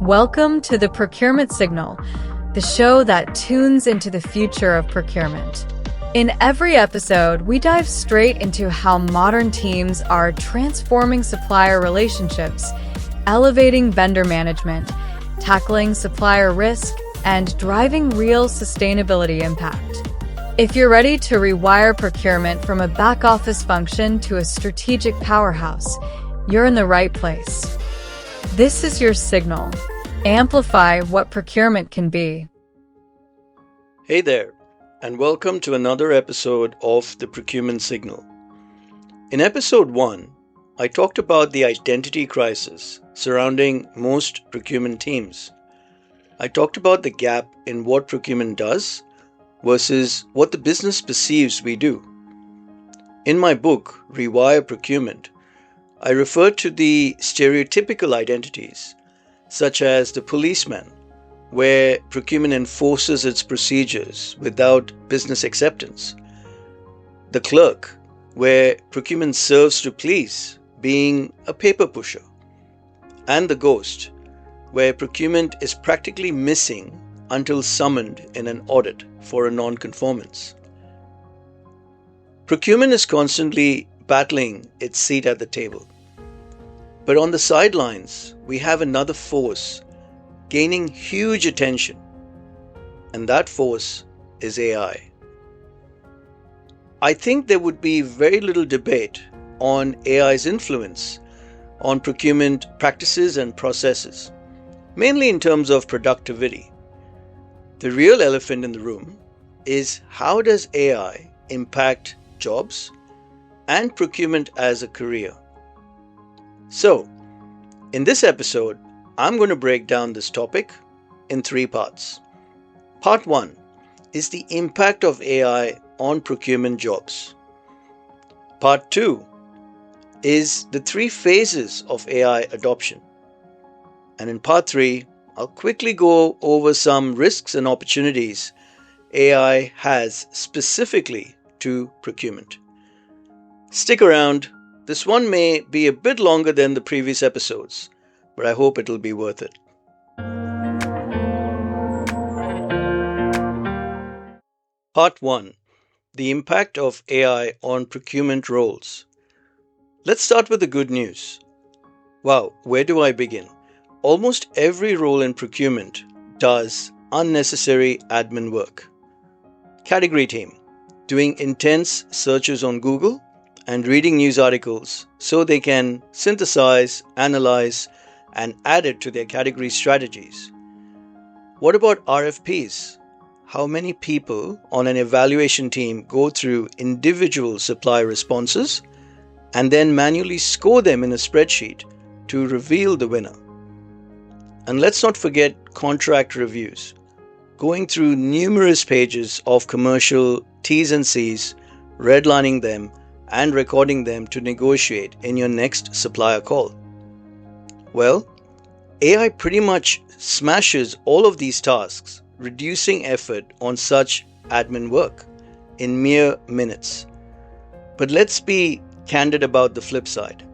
Welcome to the Procurement Signal, the show that tunes into the future of procurement. In every episode, we dive straight into how modern teams are transforming supplier relationships, elevating vendor management, tackling supplier risk, and driving real sustainability impact. If you're ready to rewire procurement from a back-office function to a strategic powerhouse, you're in the right place. This is your signal. Amplify what procurement can be. Hey there, and welcome to another episode of the Procurement Signal. In episode 1, I talked about the identity crisis surrounding most procurement teams. I talked about the gap in what procurement does versus what the business perceives we do. In my book, Rewire Procurement, I referred to the stereotypical identities, such as the policeman, where procurement enforces its procedures without business acceptance, the clerk, where procurement serves to please, being a paper pusher, and the ghost, where procurement is practically missing until summoned in an audit for a non-conformance. Procurement is constantly battling its seat at the table. But on the sidelines, we have another force gaining huge attention, and that force is AI. I think there would be very little debate on AI's influence on procurement practices and processes, mainly in terms of productivity. The real elephant in the room is, how does AI impact jobs and procurement as a career? So, in this episode, I'm going to break down this topic in 3 parts. Part 1 is the impact of AI on procurement jobs. Part 2 is the 3 phases of AI adoption. And in part 3, I'll quickly go over some risks and opportunities AI has specifically to procurement. Stick around. This one may be a bit longer than the previous episodes, but I hope it'll be worth it. Part 1. The impact of AI on procurement roles. Let's start with the good news. Wow, where do I begin? Almost every role in procurement does unnecessary admin work. Category team, doing intense searches on Google and reading news articles so they can synthesize, analyze, and add it to their category strategies. What about RFPs? How many people on an evaluation team go through individual supply responses and then manually score them in a spreadsheet to reveal the winner? And let's not forget contract reviews, going through numerous pages of commercial T's and C's, redlining them, and recording them to negotiate in your next supplier call. Well, AI pretty much smashes all of these tasks, reducing effort on such admin work in mere minutes. But let's be candid about the flip side.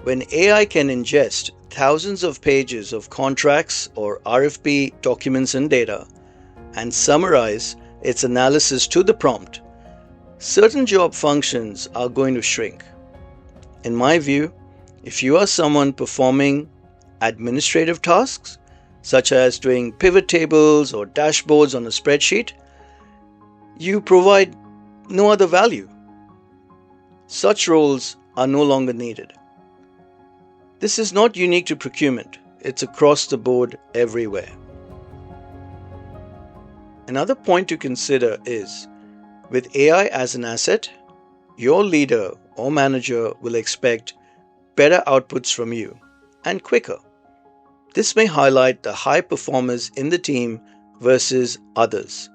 When AI can ingest thousands of pages of contracts or RFP documents and data and summarize its analysis to the prompt, certain job functions are going to shrink. In my view, if you are someone performing administrative tasks, such as doing pivot tables or dashboards on a spreadsheet, you provide no other value. Such roles are no longer needed. This is not unique to procurement, it's across the board everywhere. Another point to consider is, with AI as an asset, your leader or manager will expect better outputs from you and quicker. This may highlight the high performers in the team versus others,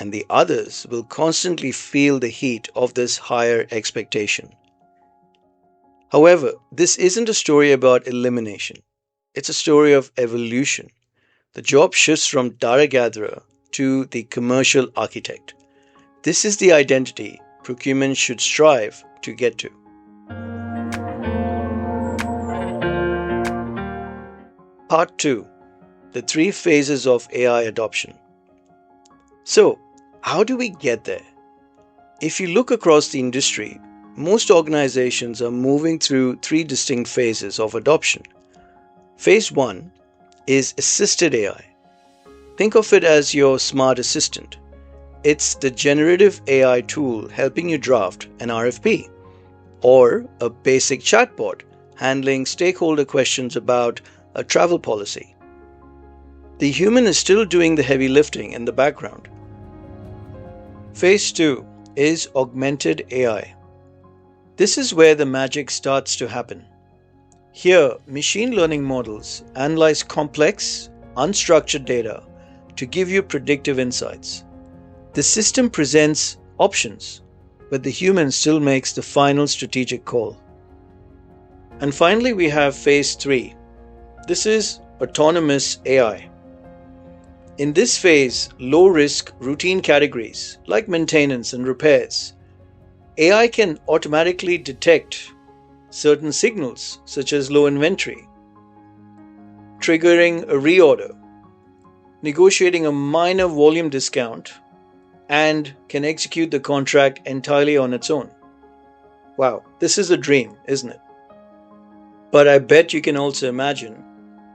and the others will constantly feel the heat of this higher expectation. However, this isn't a story about elimination. It's a story of evolution. The job shifts from data gatherer to the commercial architect. This is the identity procurement should strive to get to. Part 2. the three phases of AI adoption. So, how do we get there? If you look across the industry, most organizations are moving through three distinct phases of adoption. Phase 1 is assisted AI. Think of it as your smart assistant. It's the generative AI tool helping you draft an RFP, or a basic chatbot handling stakeholder questions about a travel policy. The human is still doing the heavy lifting in the background. Phase 2 is augmented AI. This is where the magic starts to happen. Here, machine learning models analyze complex, unstructured data to give you predictive insights. The system presents options, but the human still makes the final strategic call. And finally, we have phase 3. This is autonomous AI. In this phase, low-risk routine categories like maintenance and repairs, AI can automatically detect certain signals such as low inventory, triggering a reorder, negotiating a minor volume discount, and can execute the contract entirely on its own. Wow, this is a dream, isn't it? But I bet you can also imagine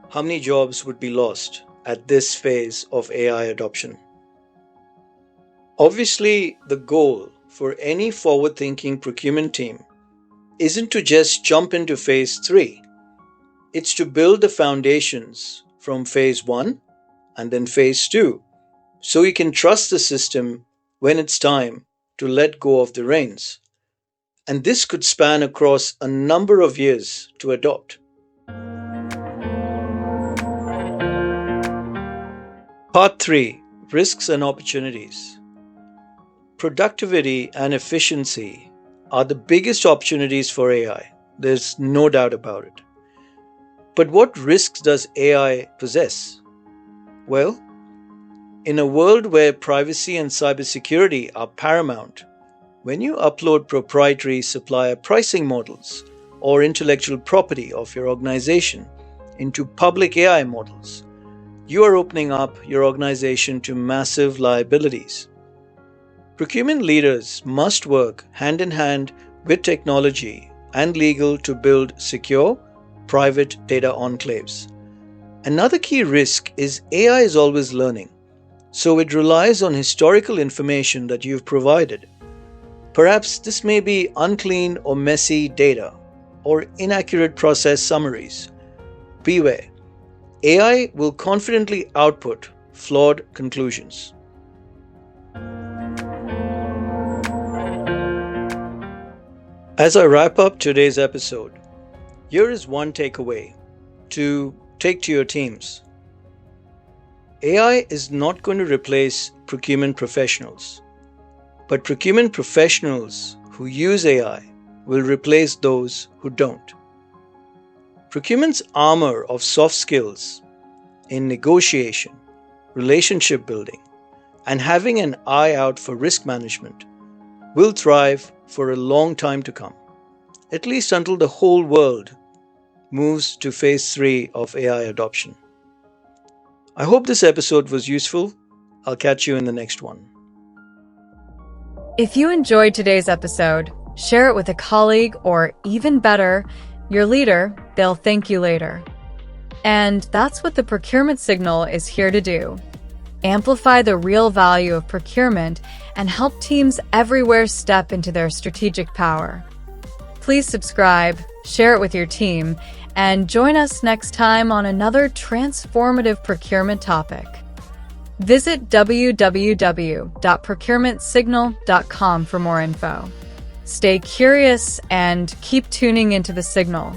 how many jobs would be lost at this phase of AI adoption. Obviously, the goal for any forward-thinking procurement team isn't to just jump into phase 3. It's to build the foundations from phase 1 and then phase 2, so you can trust the system when it's time to let go of the reins. And this could span across a number of years to adopt. Part 3. Risks and opportunities. Productivity and efficiency are the biggest opportunities for AI. There's no doubt about it. But what risks does AI possess? Well, in a world where privacy and cybersecurity are paramount, when you upload proprietary supplier pricing models or intellectual property of your organization into public AI models, you are opening up your organization to massive liabilities. Procurement leaders must work hand in hand with technology and legal to build secure, private data enclaves. Another key risk is AI is always learning, so it relies on historical information that you've provided. Perhaps this may be unclean or messy data, or inaccurate process summaries. Beware. AI will confidently output flawed conclusions. As I wrap up today's episode, here is one takeaway to take to your teams. AI is not going to replace procurement professionals, but procurement professionals who use AI will replace those who don't. Procurement's armor of soft skills in negotiation, relationship building, and having an eye out for risk management will thrive for a long time to come, at least until the whole world moves to phase 3 of AI adoption. I hope this episode was useful. I'll catch you in the next one. If you enjoyed today's episode, share it with a colleague or, even better, your leader. They'll thank you later. And that's what the Procurement Signal is here to do. Amplify the real value of procurement and help teams everywhere step into their strategic power. Please subscribe, share it with your team, and join us next time on another transformative procurement topic. Visit www.procurementsignal.com for more info. Stay curious and keep tuning into the signal.